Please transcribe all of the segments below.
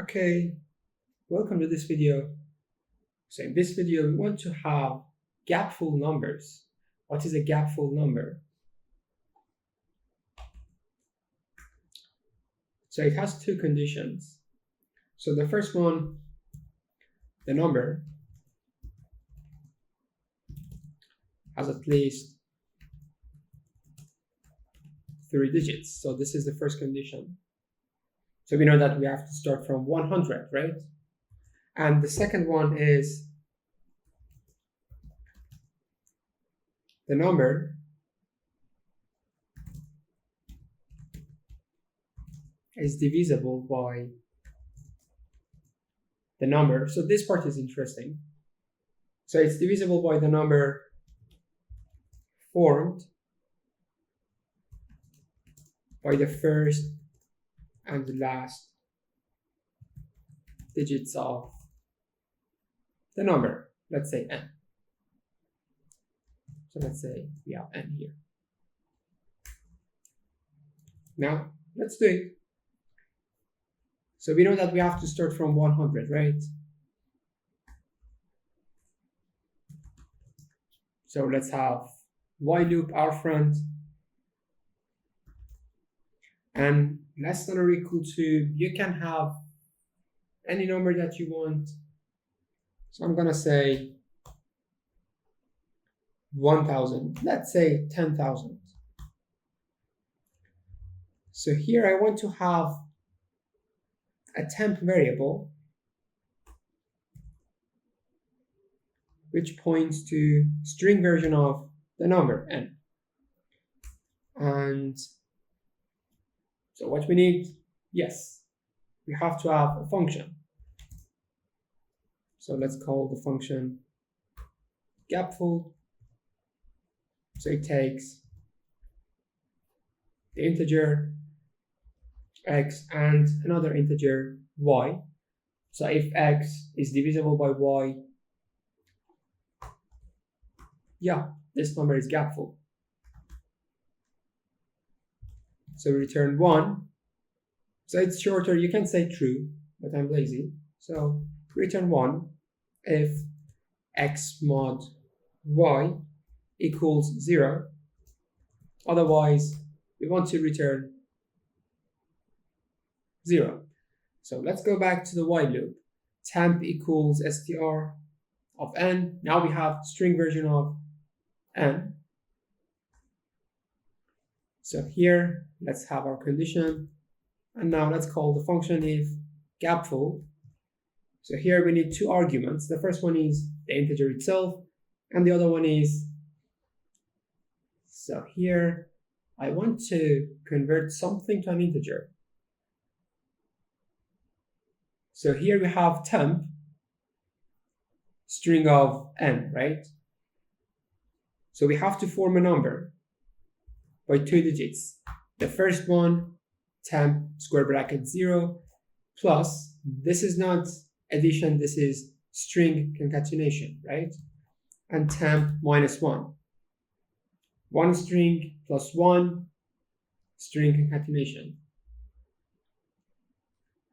Okay, welcome to this video. So in this video, we want to have gapful numbers. What is a gapful number? So it has two conditions. So the first one, the number has at least 3 digits. So this is the first condition. So we know that we have to start from 100, right? And the second one is the number is divisible by the number. So this part is interesting. So it's divisible by the number formed by the first and the last digits of the number. Let's say n. So let's say we have n here. Now let's do it. So we know that we have to start from 100, right? So let's have while loop our friend, and less than or equal to, you can have any number that you want. So I'm gonna say 1,000, let's say 10,000. So here I want to have a temp variable which points to string version of the number n. And so what we need, yes, we have to have a function. So let's call the function Gapful. So it takes the integer x and another integer y. So if x is divisible by y, yeah, this number is gapful. So we return 1. So it's shorter, you can say true, but I'm lazy. So return 1 if x mod y equals 0. Otherwise, we want to return 0. So let's go back to the while loop. Temp equals str of n. Now we have string version of n. So here, let's have our condition. And now let's call the function if gapful. So here we need two arguments. The first one is the integer itself, and the other one is, so here I want to convert something to an integer. So here we have temp, string of n, right? So we have to form a number by 2 digits. The first one, temp square bracket 0, plus, this is not addition, this is string concatenation, right? And temp minus 1. 1 string plus 1 string concatenation.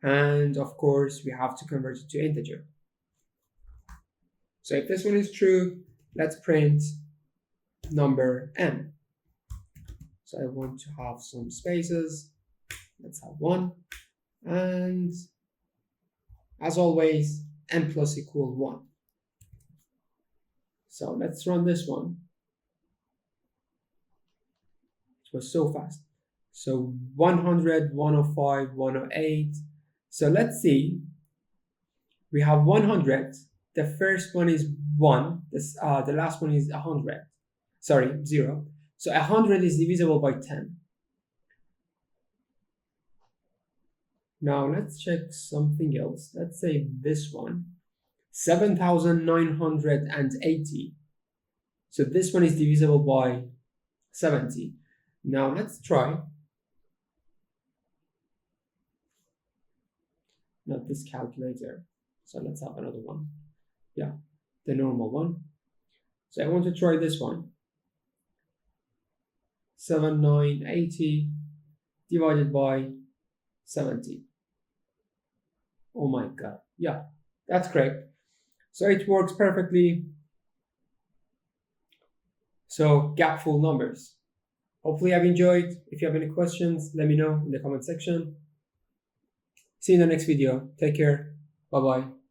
And of course, we have to convert it to integer. So if this one is true, let's print number n. So I want to have some spaces. Let's have 1. And as always, n plus equal 1. So let's run this one. It was so fast. So 100, 105, 108. So let's see. We have 100. The first one is 1. The last one is 100. Sorry, 0. So 100 is divisible by 10. Now let's check something else. Let's say this one, 7,980. So this one is divisible by 70. Now let's try. Not this calculator. So let's have another one. Yeah, the normal one. So I want to try this one. 7,980 divided by 70. Oh my god. Yeah, that's correct. So it works perfectly. So gapful numbers. Hopefully I've enjoyed. If you have any questions, let me know in the comment section. See you in the next video. Take care. Bye bye.